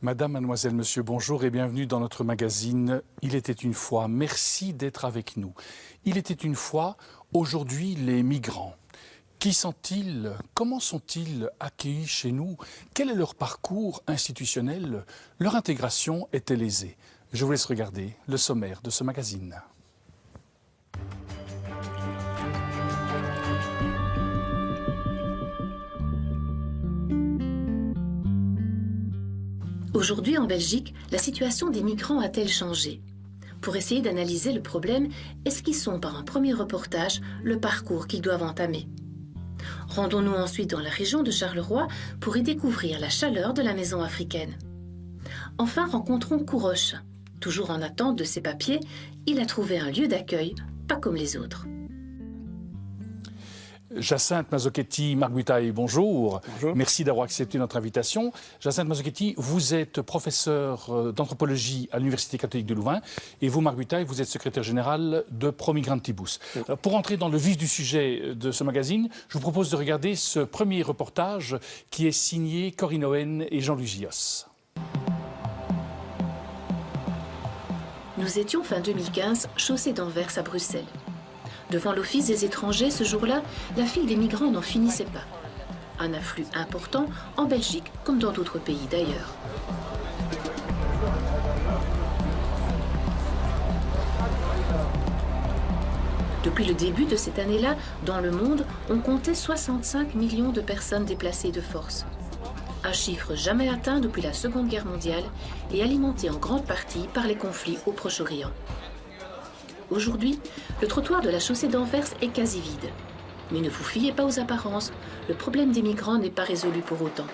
Madame, mademoiselle, monsieur, bonjour et bienvenue dans notre magazine « Il était une fois ». Merci d'être avec nous. Il était une fois, aujourd'hui, les migrants. Qui sont-ils? Comment sont-ils accueillis chez nous? Quel est leur parcours institutionnel? Leur intégration est-elle aisée? Je vous laisse regarder le sommaire de ce magazine. Aujourd'hui, en Belgique, la situation des migrants a-t-elle changé? Pour essayer d'analyser le problème, esquissons par un premier reportage le parcours qu'ils doivent entamer. Rendons-nous ensuite dans la région de Charleroi pour y découvrir la chaleur de la maison africaine. Enfin, rencontrons Kouroche. Toujours en attente de ses papiers, il a trouvé un lieu d'accueil, pas comme les autres. Jacinthe Mazzochetti Marguitaï, bonjour. Bonjour. Merci d'avoir accepté notre invitation. Jacinthe Mazzochetti, vous êtes professeur d'anthropologie à l'Université catholique de Louvain et vous, Marguitaï, vous êtes secrétaire général de Pro-Migrantibus. Alors, pour entrer dans le vif du sujet de ce magazine, je vous propose de regarder ce premier reportage qui est signé Corinne Owen et Jean-Louis Gios. Nous étions fin 2015, chaussée d'Anvers à Bruxelles. Devant l'Office des étrangers, ce jour-là, la file des migrants n'en finissait pas. Un afflux important en Belgique comme dans d'autres pays d'ailleurs. Depuis le début de cette année-là, dans le monde, on comptait 65 millions de personnes déplacées de force. Un chiffre jamais atteint depuis la Seconde Guerre mondiale et alimenté en grande partie par les conflits au Proche-Orient. Aujourd'hui, le trottoir de la chaussée d'Anvers est quasi vide. Mais ne vous fiez pas aux apparences, le problème des migrants n'est pas résolu pour autant.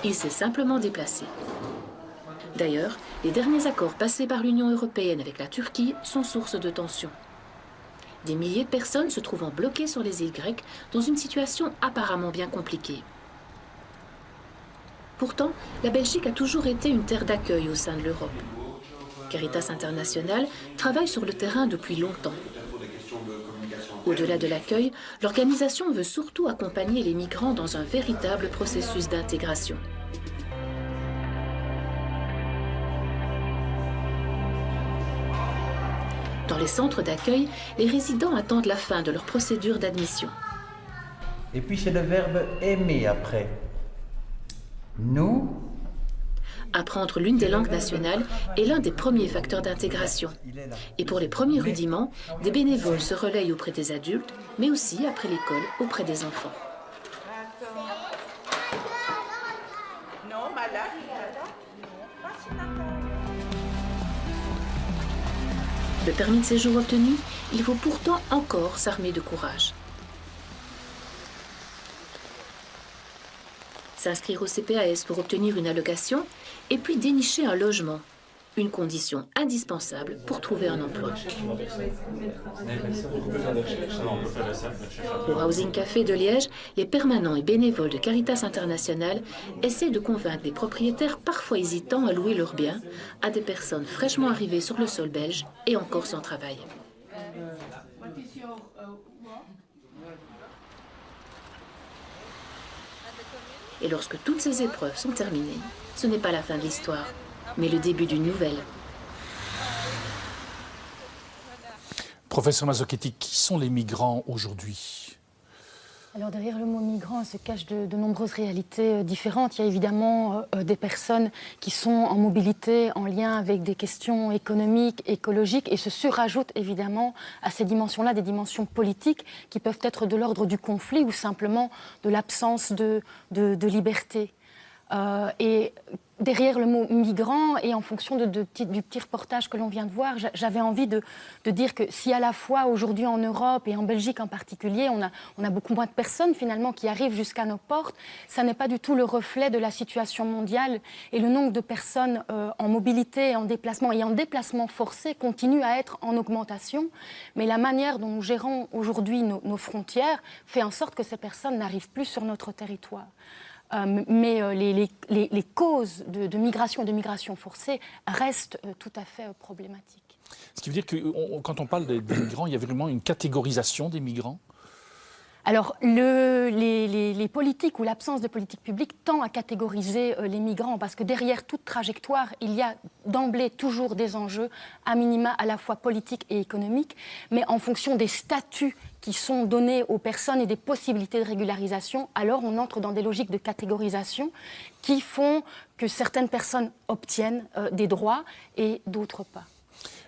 Il s'est simplement déplacé. D'ailleurs, les derniers accords passés par l'Union européenne avec la Turquie sont source de tensions. Des milliers de personnes se trouvant bloquées sur les îles grecques dans une situation apparemment bien compliquée. Pourtant, la Belgique a toujours été une terre d'accueil au sein de l'Europe. Caritas International travaille sur le terrain depuis longtemps. Au-delà de l'accueil, l'organisation veut surtout accompagner les migrants dans un véritable processus d'intégration. Dans les centres d'accueil, les résidents attendent la fin de leur procédure d'admission. Et puis c'est le verbe aimer après. Nous. Apprendre l'une des langues nationales est l'un des premiers facteurs d'intégration. Et pour les premiers rudiments, des bénévoles se relayent auprès des adultes, mais aussi après l'école auprès des enfants. Le permis de séjour obtenu, il faut pourtant encore s'armer de courage. S'inscrire au CPAS pour obtenir une allocation et puis dénicher un logement, une condition indispensable pour trouver un emploi. Au Housing Café de Liège, les permanents et bénévoles de Caritas International essaient de convaincre des propriétaires parfois hésitants à louer leurs biens à des personnes fraîchement arrivées sur le sol belge et encore sans travail. Et lorsque toutes ces épreuves sont terminées, ce n'est pas la fin de l'histoire, mais le début d'une nouvelle. Professeur Mazzochetti, qui sont les migrants aujourd'hui? Alors derrière le mot migrant se cachent de nombreuses réalités différentes. Il y a évidemment des personnes qui sont en mobilité, en lien avec des questions économiques, écologiques, et se surajoutent évidemment à ces dimensions-là des dimensions politiques qui peuvent être de l'ordre du conflit ou simplement de l'absence de liberté. Et derrière le mot migrant et en fonction du petit reportage que l'on vient de voir, j'avais envie de dire que si à la fois aujourd'hui en Europe et en Belgique en particulier, on a beaucoup moins de personnes finalement qui arrivent jusqu'à nos portes, ça n'est pas du tout le reflet de la situation mondiale et le nombre de personnes en mobilité, en déplacement forcé continue à être en augmentation. Mais la manière dont nous gérons aujourd'hui nos frontières fait en sorte que ces personnes n'arrivent plus sur notre territoire. Mais les causes de migration et de migration forcée restent tout à fait problématiques. Ce qui veut dire que quand on parle des migrants, il y a vraiment une catégorisation des migrants? Alors, les politiques ou l'absence de politique publique tend à catégoriser les migrants parce que derrière toute trajectoire, il y a d'emblée toujours des enjeux, à minima à la fois politiques et économiques, mais en fonction des statuts qui sont donnés aux personnes et des possibilités de régularisation, alors on entre dans des logiques de catégorisation qui font que certaines personnes obtiennent des droits et d'autres pas.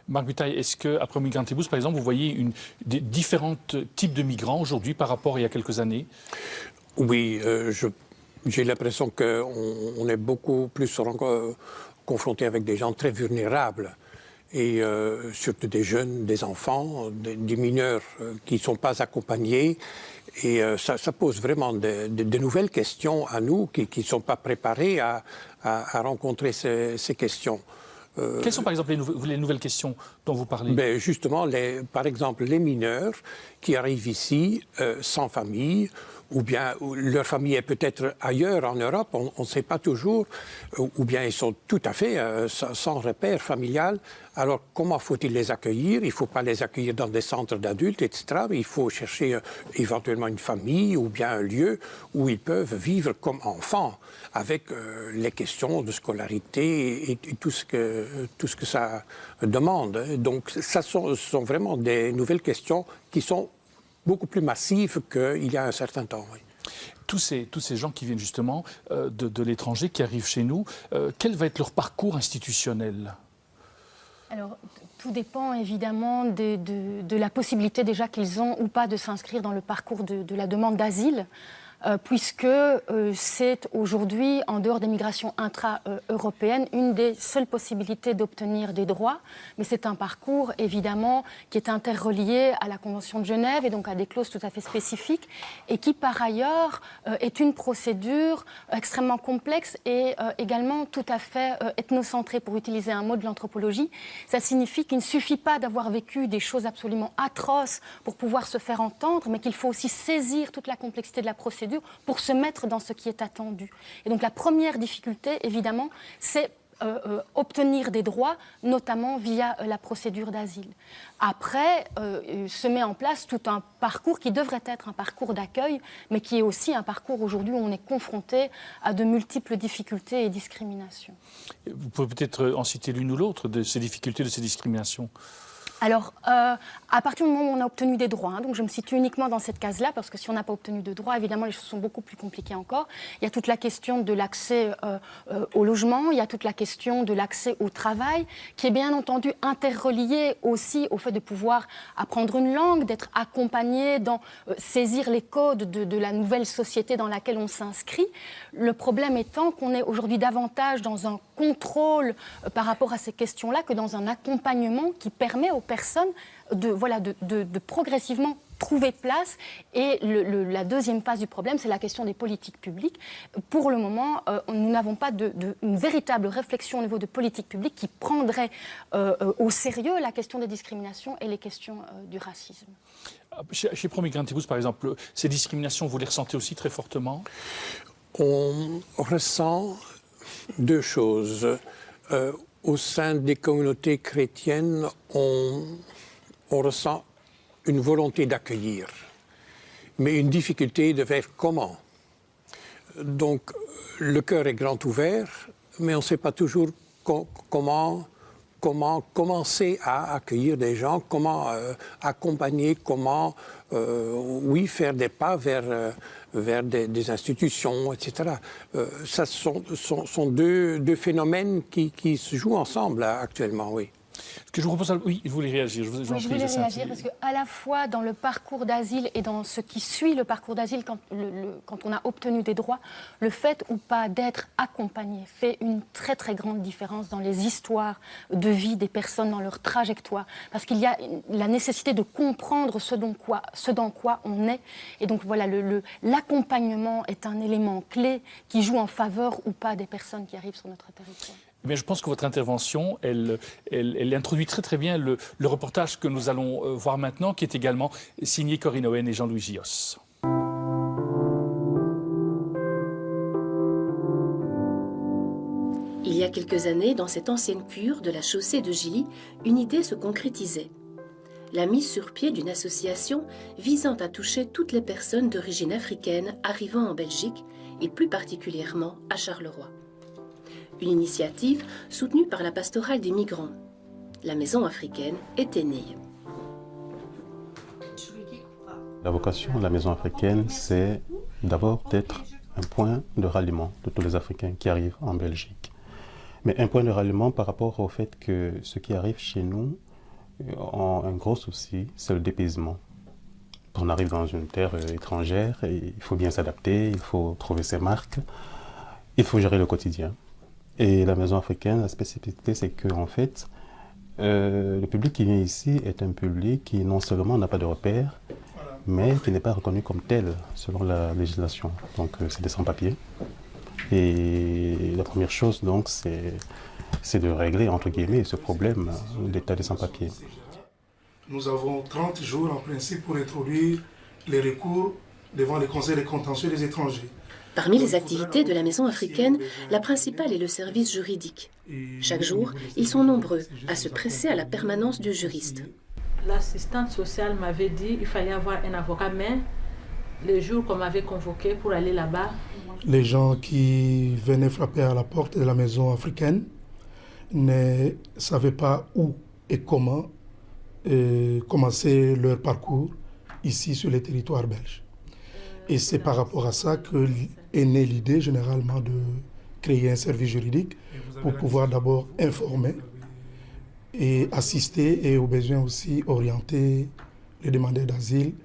Marc Butaille, est-ce qu'après Migrantibus, par exemple, vous voyez des différents types de migrants aujourd'hui par rapport à il y a quelques années? Oui, j'ai l'impression qu'on est beaucoup plus confronté avec des gens très vulnérables, et surtout des jeunes, des enfants, des mineurs qui ne sont pas accompagnés. Et ça pose vraiment de nouvelles questions à nous qui ne sont pas préparés à rencontrer ces questions. Quelles sont par exemple les nouvelles questions dont vous parlez? Justement, par exemple, les mineurs qui arrivent ici sans famille, ou bien leur famille est peut-être ailleurs en Europe, on ne sait pas toujours, ou bien ils sont tout à fait sans repère familial. Alors comment faut-il les accueillir? Il ne faut pas les accueillir dans des centres d'adultes, etc. Il faut chercher éventuellement une famille ou bien un lieu où ils peuvent vivre comme enfants, avec les questions de scolarité et tout ce que ça demande. Donc ça sont vraiment des nouvelles questions qui sont beaucoup plus massive qu'il y a un certain temps. Oui. Tous ces gens qui viennent justement de l'étranger, qui arrivent chez nous, quel va être leur parcours institutionnel? Alors, tout dépend évidemment de la possibilité déjà qu'ils ont ou pas de s'inscrire dans le parcours de la demande d'asile. Puisque c'est aujourd'hui, en dehors des migrations intra-européennes, une des seules possibilités d'obtenir des droits. Mais c'est un parcours, évidemment, qui est interrelié à la Convention de Genève et donc à des clauses tout à fait spécifiques et qui, par ailleurs, est une procédure extrêmement complexe et également tout à fait ethnocentrée, pour utiliser un mot de l'anthropologie. Ça signifie qu'il ne suffit pas d'avoir vécu des choses absolument atroces pour pouvoir se faire entendre, mais qu'il faut aussi saisir toute la complexité de la procédure pour se mettre dans ce qui est attendu. Et donc la première difficulté, évidemment, c'est obtenir des droits, notamment via la procédure d'asile. Après, se met en place tout un parcours qui devrait être un parcours d'accueil, mais qui est aussi un parcours aujourd'hui où on est confronté à de multiples difficultés et discriminations. Vous pouvez peut-être en citer l'une ou l'autre de ces difficultés, de ces discriminations? Alors, à partir du moment où on a obtenu des droits, donc je me situe uniquement dans cette case-là, parce que si on n'a pas obtenu de droits, évidemment, les choses sont beaucoup plus compliquées encore. Il y a toute la question de l'accès au logement, il y a toute la question de l'accès au travail, qui est bien entendu interreliée aussi au fait de pouvoir apprendre une langue, d'être accompagné dans saisir les codes de la nouvelle société dans laquelle on s'inscrit. Le problème étant qu'on est aujourd'hui davantage dans un contrôle par rapport à ces questions-là que dans un accompagnement qui permet aux personnes de progressivement trouver place. Et la deuxième phase du problème, c'est la question des politiques publiques. Pour le moment, nous n'avons pas une véritable réflexion au niveau de politiques publiques qui prendrait au sérieux la question des discriminations et les questions du racisme. Chez Pro-Migrantibus, par exemple, ces discriminations, vous les ressentez aussi très fortement? On ressent deux choses. Au sein des communautés chrétiennes, on ressent une volonté d'accueillir, mais une difficulté de faire comment. Donc, le cœur est grand ouvert, mais on ne sait pas toujours comment commencer à accueillir des gens, comment accompagner, comment, faire des pas vers des institutions, etc. Ça sont deux phénomènes qui se jouent ensemble actuellement, oui. Ce que je vous propose, oui, vous voulez réagir. Je voulais réagir parce qu'à la fois dans le parcours d'asile et dans ce qui suit le parcours d'asile, quand on a obtenu des droits, le fait ou pas d'être accompagné fait une très très grande différence dans les histoires de vie des personnes, dans leur trajectoire. Parce qu'il y a la nécessité de comprendre ce dans quoi on est. Et donc voilà, l'accompagnement est un élément clé qui joue en faveur ou pas des personnes qui arrivent sur notre territoire. Mais je pense que votre intervention, elle introduit très très bien le reportage que nous allons voir maintenant, qui est également signé Corinne Owen et Jean-Louis Gios. Il y a quelques années, dans cette ancienne cure de la chaussée de Gilly, une idée se concrétisait. la mise sur pied d'une association visant à toucher toutes les personnes d'origine africaine arrivant en Belgique et plus particulièrement à Charleroi. Une initiative soutenue par la pastorale des migrants. La maison africaine était née. La vocation de la maison africaine, c'est d'abord d'être un point de ralliement de tous les Africains qui arrivent en Belgique. Mais un point de ralliement par rapport au fait que ceux qui arrivent chez nous ont un gros souci, c'est le dépaysement. On arrive dans une terre étrangère et il faut bien s'adapter, il faut trouver ses marques, il faut gérer le quotidien. Et la maison africaine, la spécificité, c'est qu'en fait, le public qui vient ici est un public qui non seulement n'a pas de repères, mais qui n'est pas reconnu comme tel selon la législation. Donc c'est des sans-papiers. Et la première chose, donc, c'est de régler, entre guillemets, ce problème d'état des sans-papiers. Nous avons 30 jours en principe pour introduire les recours devant les conseils de contentieux des étrangers. Parmi les activités de la maison africaine, la principale est le service juridique. Chaque jour, ils sont nombreux à se presser à la permanence du juriste. L'assistante sociale m'avait dit qu'il fallait avoir un avocat, mais le jour qu'on m'avait convoqué pour aller là-bas... Les gens qui venaient frapper à la porte de la maison africaine ne savaient pas où et comment commencer leur parcours ici sur les territoires belges. Et c'est par rapport à ça qu'est née l'idée généralement de créer un service juridique pour pouvoir d'abord informer et assister et au besoin aussi orienter les demandeurs d'asile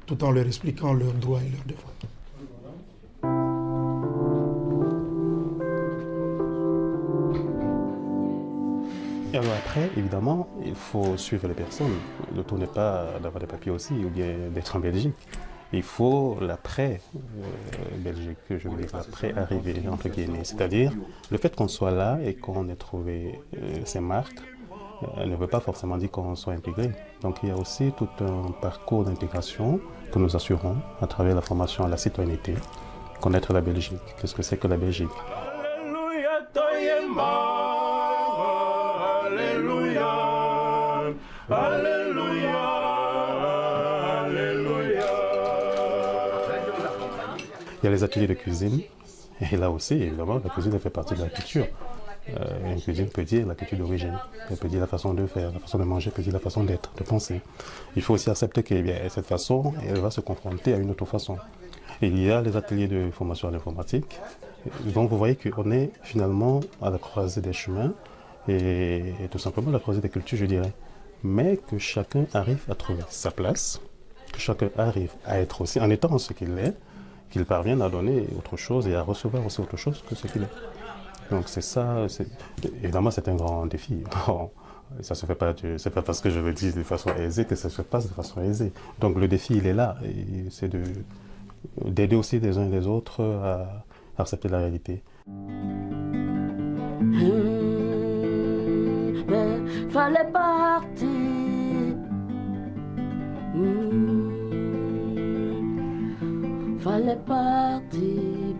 tout en leur expliquant leurs droits et leurs devoirs. Et alors après, évidemment, il faut suivre les personnes. Le tout n'est pas d'avoir des papiers aussi ou bien d'être en Belgique. Il faut l'après-Belgique, je veux dire l'après-arrivée, entre guillemets. C'est-à-dire, le fait qu'on soit là et qu'on ait trouvé ces marques ne veut pas forcément dire qu'on soit intégré. Donc il y a aussi tout un parcours d'intégration que nous assurons à travers la formation à la citoyenneté. Connaître la Belgique. Qu'est-ce que c'est que la Belgique? Il y a les ateliers de cuisine, et là aussi, évidemment, la cuisine fait partie de la culture. Une cuisine peut dire la culture d'origine, elle peut dire la façon de faire, la façon de manger, peut dire la façon d'être, de penser. Il faut aussi accepter que cette façon, elle va se confronter à une autre façon. Et il y a les ateliers de formation à l'informatique. Donc vous voyez qu'on est finalement à la croisée des chemins, et tout simplement à la croisée des cultures, je dirais. Mais que chacun arrive à trouver sa place, que chacun arrive à être aussi, en étant ce qu'il est, qu'il parvienne à donner autre chose et à recevoir aussi autre chose que ce qu'il est. Donc c'est ça, évidemment c'est un grand défi. Ça se fait pas, c'est pas parce que je le dis de façon aisée que ça se passe de façon aisée. Donc le défi il est là, et c'est d'aider aussi les uns et les autres à accepter la réalité. Fallait partir. Fallait partir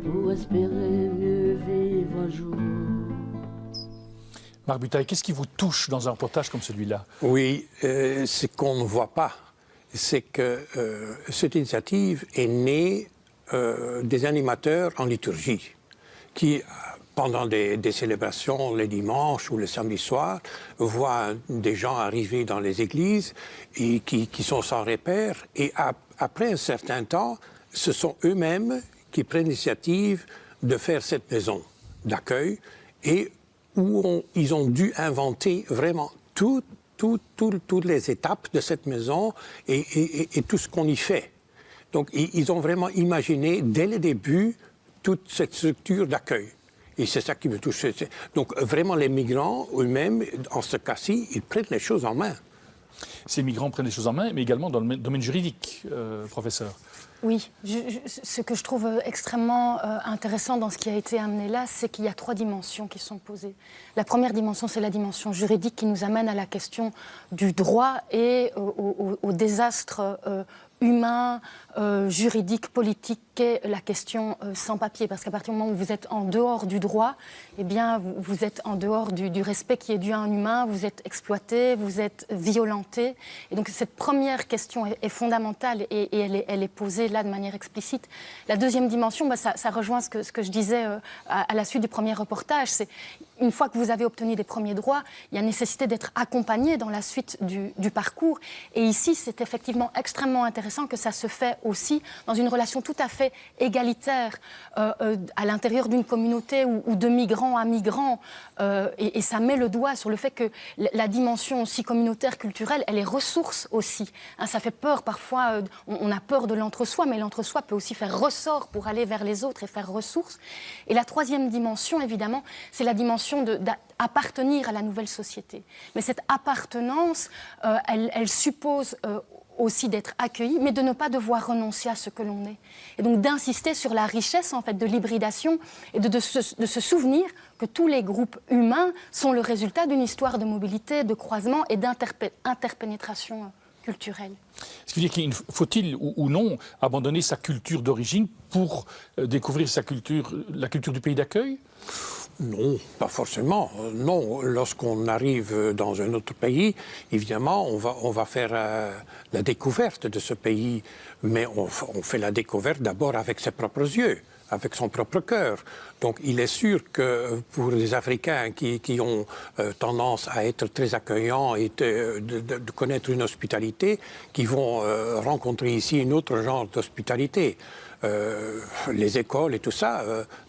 pour espérer mieux vivre un jour. Marc Butaille, qu'est-ce qui vous touche dans un reportage comme celui-là? Oui, ce qu'on ne voit pas, c'est que cette initiative est née des animateurs en liturgie qui, pendant des célébrations les dimanches ou le samedi soir, voient des gens arriver dans les églises et qui sont sans repère. Et après un certain temps, ce sont eux-mêmes qui prennent l'initiative de faire cette maison d'accueil et où ils ont dû inventer vraiment toutes les étapes de cette maison et tout ce qu'on y fait. Donc ils ont vraiment imaginé dès le début toute cette structure d'accueil. Et c'est ça qui me touche. Donc vraiment les migrants eux-mêmes, en ce cas-ci, ils prennent les choses en main. Ces migrants prennent les choses en main, mais également dans le domaine juridique, professeur. Oui, ce que je trouve extrêmement intéressant dans ce qui a été amené là, c'est qu'il y a 3 dimensions qui sont posées. La première dimension, c'est la dimension juridique qui nous amène à la question du droit et au désastre humain, juridique, politique qu'est la question sans-papier. Parce qu'à partir du moment où vous êtes en dehors du droit, eh bien, vous êtes en dehors du respect qui est dû à un humain, vous êtes exploité, vous êtes violenté. Et donc cette première question est fondamentale et elle est posée là de manière explicite. La deuxième dimension, ça rejoint ce que je disais à la suite du premier reportage, c'est une fois que vous avez obtenu des premiers droits, il y a nécessité d'être accompagné dans la suite du parcours. Et ici, c'est effectivement extrêmement intéressant que ça se fait aussi dans une relation tout à fait égalitaire à l'intérieur d'une communauté ou de migrants à migrants. Et ça met le doigt sur le fait que la dimension aussi communautaire, culturelle, elle est ressource aussi. Hein, ça fait peur parfois, on a peur de l'entre-soi, mais l'entre-soi peut aussi faire ressort pour aller vers les autres et faire ressource. Et la troisième dimension, évidemment, c'est la dimension d'appartenir à la nouvelle société. Mais cette appartenance, elle suppose aussi d'être accueilli, mais de ne pas devoir renoncer à ce que l'on est. Et donc d'insister sur la richesse en fait, de l'hybridation et de se souvenir que tous les groupes humains sont le résultat d'une histoire de mobilité, de croisement et d'interpénétration culturelle. Ce qui veut dire qu'il faut-il ou non abandonner sa culture d'origine pour découvrir la culture du pays d'accueil ? Non, pas forcément. Non, lorsqu'on arrive dans un autre pays, évidemment, on va faire la découverte de ce pays, mais on fait la découverte d'abord avec ses propres yeux, avec son propre cœur. Donc il est sûr que pour les Africains qui ont tendance à être très accueillants et de connaître une hospitalité, qui vont rencontrer ici un autre genre d'hospitalité. Les écoles et tout ça,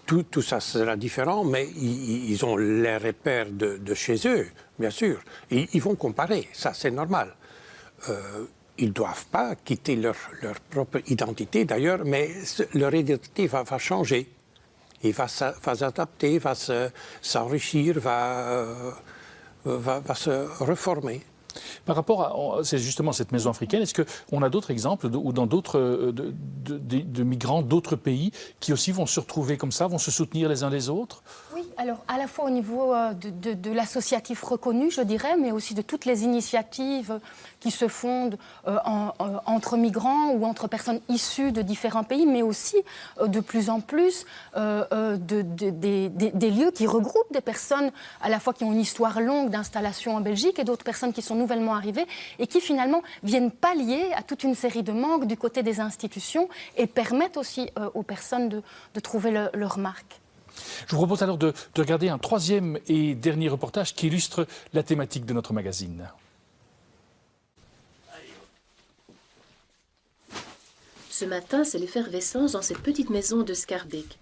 tout ça sera différent, mais ils ont les repères de chez eux, bien sûr. Et ils vont comparer, ça c'est normal. Ils ne doivent pas quitter leur propre identité d'ailleurs, mais leur identité va changer. Il va s'adapter, va s'enrichir, va se reformer. Par rapport à justement cette maison africaine, est-ce qu'on a d'autres exemples ou dans d'autres de migrants d'autres pays qui aussi vont se retrouver comme ça, vont se soutenir les uns les autres ? Oui, alors à la fois au niveau de l'associatif reconnu, je dirais, mais aussi de toutes les initiatives qui se fondent entre migrants ou entre personnes issues de différents pays, mais aussi de plus en plus des lieux qui regroupent des personnes à la fois qui ont une histoire longue d'installation en Belgique et d'autres personnes qui sont nouvellement arrivées et qui finalement viennent pallier à toute une série de manques du côté des institutions et permettent aussi aux personnes de trouver leur marque. Je vous propose alors de regarder un troisième et dernier reportage qui illustre la thématique de notre magazine. Ce matin, c'est l'effervescence dans cette petite maison de Schaerbeek.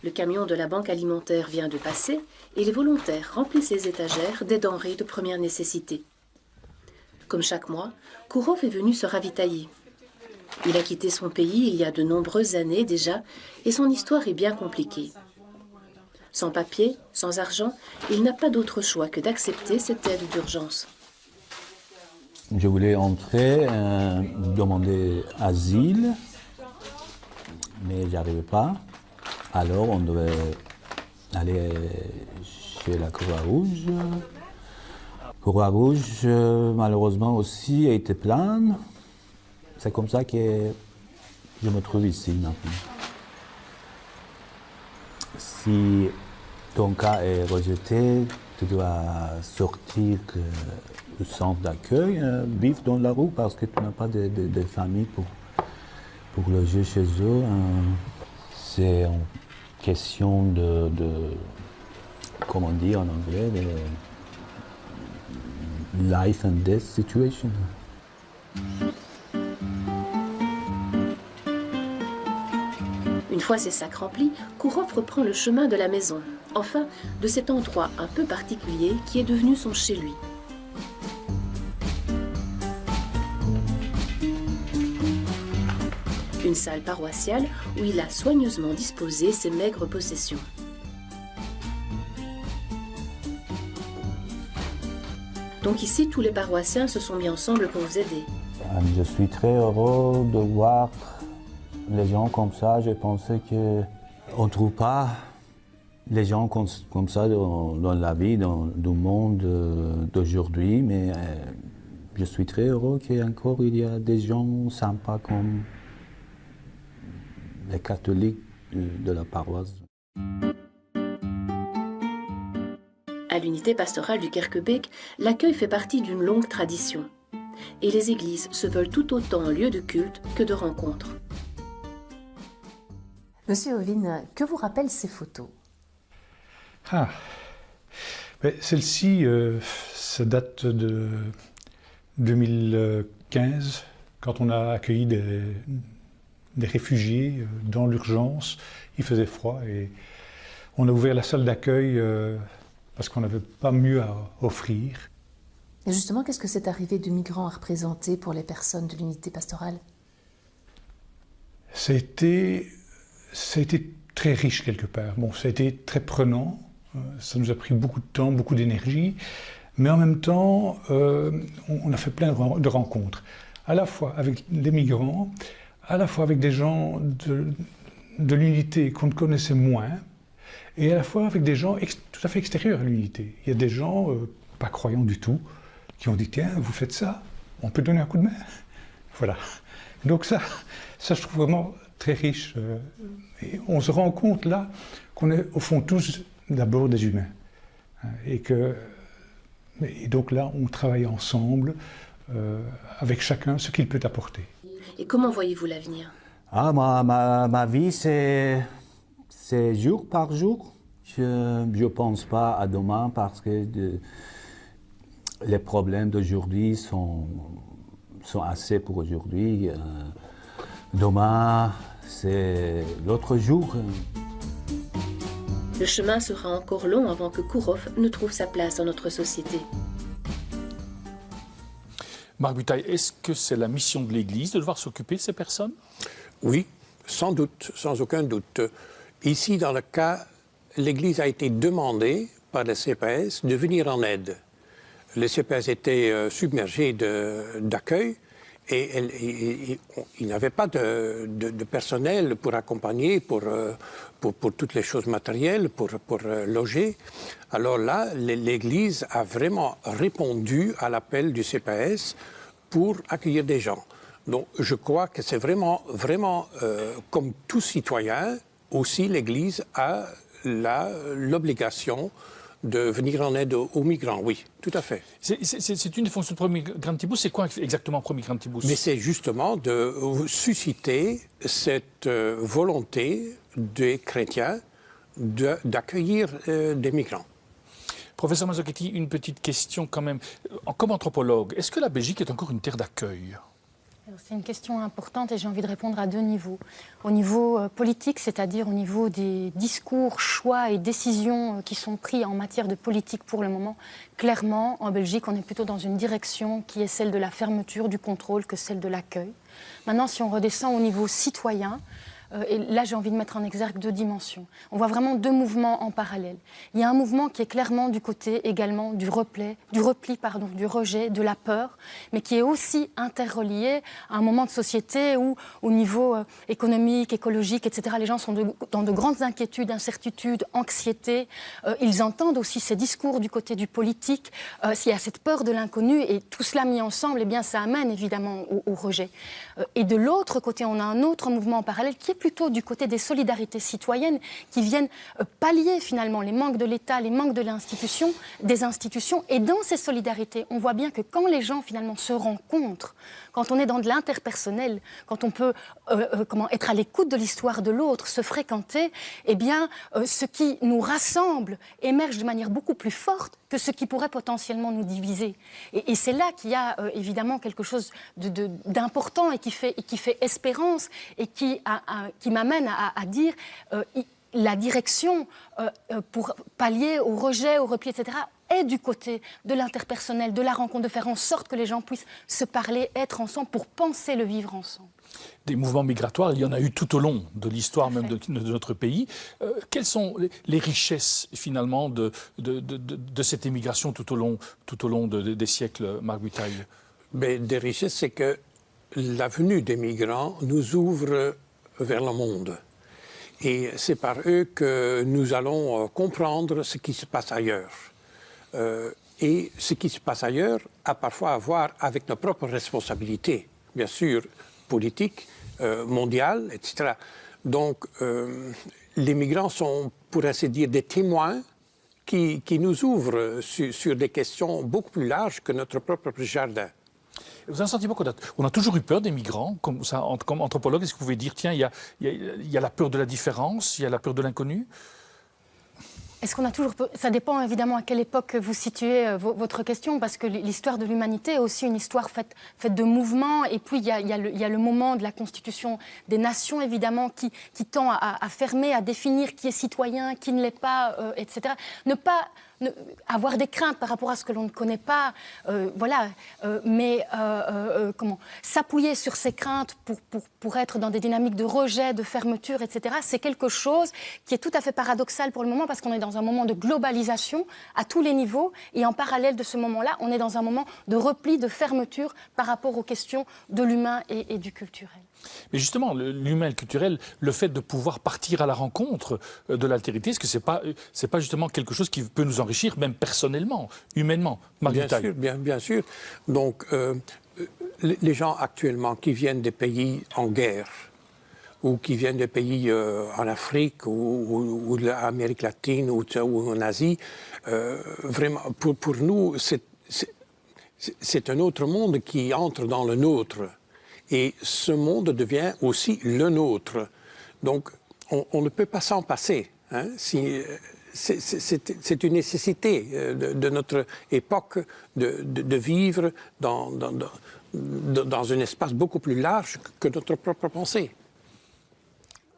Le camion de la banque alimentaire vient de passer et les volontaires remplissent les étagères des denrées de première nécessité. Comme chaque mois, Kourov est venu se ravitailler. Il a quitté son pays il y a de nombreuses années déjà et son histoire est bien compliquée. Sans papier, sans argent, il n'a pas d'autre choix que d'accepter cette aide d'urgence. Je voulais entrer, demander asile, mais j'arrivais pas. Alors on devait aller chez la Croix-Rouge. Croix-Rouge, malheureusement aussi, a été pleine. C'est comme ça que je me trouve ici maintenant. Si ton cas est rejeté, tu dois sortir du centre d'accueil, vivre dans la rue parce que tu n'as pas de famille pour loger chez eux. C'est une question de comment dire en anglais, de life and death situation. Une fois ses sacs remplis, Kourov reprend le chemin de la maison, enfin de cet endroit un peu particulier qui est devenu son chez-lui. Une salle paroissiale où il a soigneusement disposé ses maigres possessions. Donc ici, tous les paroissiens se sont mis ensemble pour vous aider. Je suis très heureux de voir les gens comme ça. Je pensais qu'on ne trouve pas les gens comme ça dans la vie, dans le monde d'aujourd'hui, mais je suis très heureux qu'encore il y a des gens sympas comme les catholiques de la paroisse. À l'unité pastorale du Kerkebeek, l'accueil fait partie d'une longue tradition. Et les églises se veulent tout autant un lieu de culte que de rencontre. Monsieur Ovin, que vous rappellent ces photos? Celle-ci, ça date de 2015, quand on a accueilli des réfugiés dans l'urgence. Il faisait froid et on a ouvert la salle d'accueil parce qu'on n'avait pas mieux à offrir. Et justement, qu'est-ce que cette arrivée de migrants a représenté pour les personnes de l'unité pastorale? Ça a été très riche quelque part. Bon, ça a été très prenant, ça nous a pris beaucoup de temps, beaucoup d'énergie, mais en même temps, on a fait plein de rencontres, à la fois avec les migrants, à la fois avec des gens de l'unité qu'on connaissait moins, et à la fois avec des gens tout à fait extérieurs à l'unité. Il y a des gens pas croyants du tout, qui ont dit « Tiens, vous faites ça, on peut donner un coup de main ». Voilà. Donc ça, je trouve vraiment très riche. Et on se rend compte là qu'on est au fond tous d'abord des humains. Et donc là, on travaille ensemble, avec chacun ce qu'il peut apporter. Et comment voyez-vous l'avenir? Ma vie, c'est jour par jour. Je ne pense pas à demain parce que les problèmes d'aujourd'hui sont assez pour aujourd'hui. Demain, c'est l'autre jour. Le chemin sera encore long avant que Kourov ne trouve sa place dans notre société. Marc Butaille, est-ce que c'est la mission de l'Église de devoir s'occuper de ces personnes? Oui, sans doute, sans aucun doute. Ici, dans le cas, l'Église a été demandée par le CPS de venir en aide. Le CPS était submergé d'accueil et il n'avait pas de personnel pour accompagner, pour toutes les choses matérielles, pour loger. Alors là, l'Église a vraiment répondu à l'appel du CPS pour accueillir des gens. Donc je crois que c'est vraiment, comme tout citoyen, aussi l'Église a l'obligation de venir en aide aux migrants, oui, tout à fait. C'est une des fonctions de Premier Grantibus. C'est quoi exactement Premier Grantibus? Mais c'est justement de susciter cette volonté des chrétiens d'accueillir des migrants. Professeur Mazzochetti, une petite question quand même. Comme anthropologue, est-ce que la Belgique est encore une terre d'accueil? C'est une question importante et j'ai envie de répondre à deux niveaux. Au niveau politique, c'est-à-dire au niveau des discours, choix et décisions qui sont pris en matière de politique pour le moment, clairement, en Belgique, on est plutôt dans une direction qui est celle de la fermeture, du contrôle, que celle de l'accueil. Maintenant, si on redescend au niveau citoyen, et là, j'ai envie de mettre en exergue deux dimensions. On voit vraiment deux mouvements en parallèle. Il y a un mouvement qui est clairement du côté également du repli, du rejet, de la peur, mais qui est aussi interrelié à un moment de société où, au niveau économique, écologique, etc., les gens sont dans de grandes inquiétudes, incertitudes, anxiété. Ils entendent aussi ces discours du côté du politique. S'il y a cette peur de l'inconnu, et tout cela mis ensemble, eh bien, ça amène évidemment au rejet. Et de l'autre côté, on a un autre mouvement en parallèle qui est plutôt du côté des solidarités citoyennes qui viennent pallier finalement les manques de l'État, les manques de des institutions. Et dans ces solidarités, on voit bien que quand les gens finalement se rencontrent, quand on est dans de l'interpersonnel, quand on peut être à l'écoute de l'histoire de l'autre, se fréquenter, eh bien, ce qui nous rassemble émerge de manière beaucoup plus forte que ce qui pourrait potentiellement nous diviser. Et c'est là qu'il y a évidemment quelque chose d'important et qui fait espérance et qui m'amène à dire la direction pour pallier au rejet, au repli, etc., est du côté de l'interpersonnel, de la rencontre, de faire en sorte que les gens puissent se parler, être ensemble pour penser le vivre ensemble. Des mouvements migratoires, il y en a eu tout au long de l'histoire même de notre pays. Quelles sont les richesses finalement de cette émigration tout au long des siècles, Marc Butaille? Des richesses, c'est que la venue des migrants nous ouvre vers le monde. Et c'est par eux que nous allons comprendre ce qui se passe ailleurs. Et ce qui se passe ailleurs a parfois à voir avec nos propres responsabilités, bien sûr, politiques, mondiales, etc. Donc, les migrants sont, pour ainsi dire, des témoins qui nous ouvrent sur des questions beaucoup plus larges que notre propre jardin. Vous avez un sentiment qu'on a toujours eu peur des migrants, comme anthropologue, est-ce que vous pouvez dire, tiens, il y a la peur de la différence, il y a la peur de l'inconnu? Est-ce qu'on a toujours... Ça dépend évidemment à quelle époque vous situez votre question, parce que l'histoire de l'humanité est aussi une histoire faite de mouvements, et puis il y a le moment de la constitution des nations, évidemment, qui tend à fermer, à définir qui est citoyen, qui ne l'est pas, etc. Ne pas avoir des craintes par rapport à ce que l'on ne connaît pas, voilà, mais s'appuyer sur ces craintes pour être dans des dynamiques de rejet, de fermeture, etc., c'est quelque chose qui est tout à fait paradoxal pour le moment, parce qu'on est dans un moment de globalisation à tous les niveaux, et en parallèle de ce moment-là, on est dans un moment de repli, de fermeture par rapport aux questions de l'humain et du culturel. Mais justement, l'humain et le culturel, le fait de pouvoir partir à la rencontre de l'altérité, est-ce que c'est pas justement quelque chose qui peut nous enrichir, même personnellement, humainement, Marc-Dutheil? Bien sûr. Donc, les gens actuellement qui viennent des pays en guerre, ou qui viennent des pays en Afrique, ou de l'Amérique latine, ou en Asie, vraiment, pour nous, c'est un autre monde qui entre dans le nôtre. Et ce monde devient aussi le nôtre. Donc, on ne peut pas s'en passer. Hein, c'est une nécessité de notre époque de vivre dans un espace beaucoup plus large que notre propre pensée.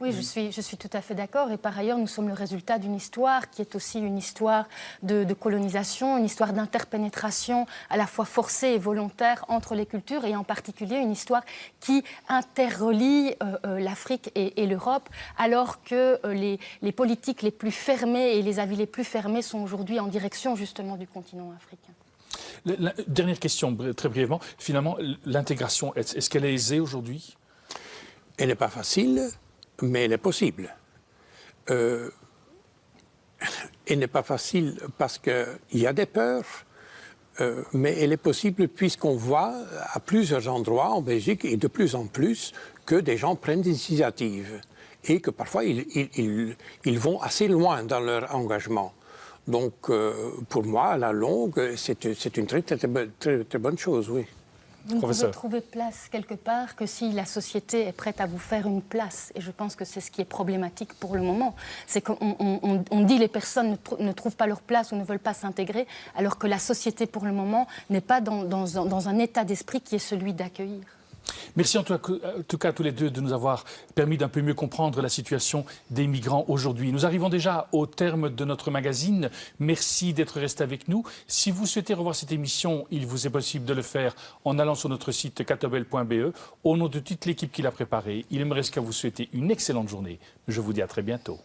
Oui, je suis tout à fait d'accord. Et par ailleurs, nous sommes le résultat d'une histoire qui est aussi une histoire de colonisation, une histoire d'interpénétration à la fois forcée et volontaire entre les cultures, et en particulier une histoire qui interrelie l'Afrique et l'Europe, alors que les politiques les plus fermées et les avis les plus fermés sont aujourd'hui en direction justement du continent africain. Dernière question, très brièvement. Finalement, l'intégration, est-ce qu'elle est aisée aujourd'hui? Elle n'est pas facile, mais elle est possible. Elle n'est pas facile parce qu'il y a des peurs, mais elle est possible puisqu'on voit à plusieurs endroits en Belgique, et de plus en plus, que des gens prennent des initiatives et que parfois ils vont assez loin dans leur engagement. Donc, pour moi, à la longue, c'est une très bonne chose, oui. Vous ne pouvez trouver place quelque part que si la société est prête à vous faire une place. Et je pense que c'est ce qui est problématique pour le moment. C'est qu'on dit les personnes ne trouvent pas leur place ou ne veulent pas s'intégrer, alors que la société, pour le moment, n'est pas dans un état d'esprit qui est celui d'accueillir. Merci en tout cas à tous les deux de nous avoir permis d'un peu mieux comprendre la situation des migrants aujourd'hui. Nous arrivons déjà au terme de notre magazine. Merci d'être resté avec nous. Si vous souhaitez revoir cette émission, il vous est possible de le faire en allant sur notre site catobel.be. Au nom de toute l'équipe qui l'a préparé, il me reste qu'à vous souhaiter une excellente journée. Je vous dis à très bientôt.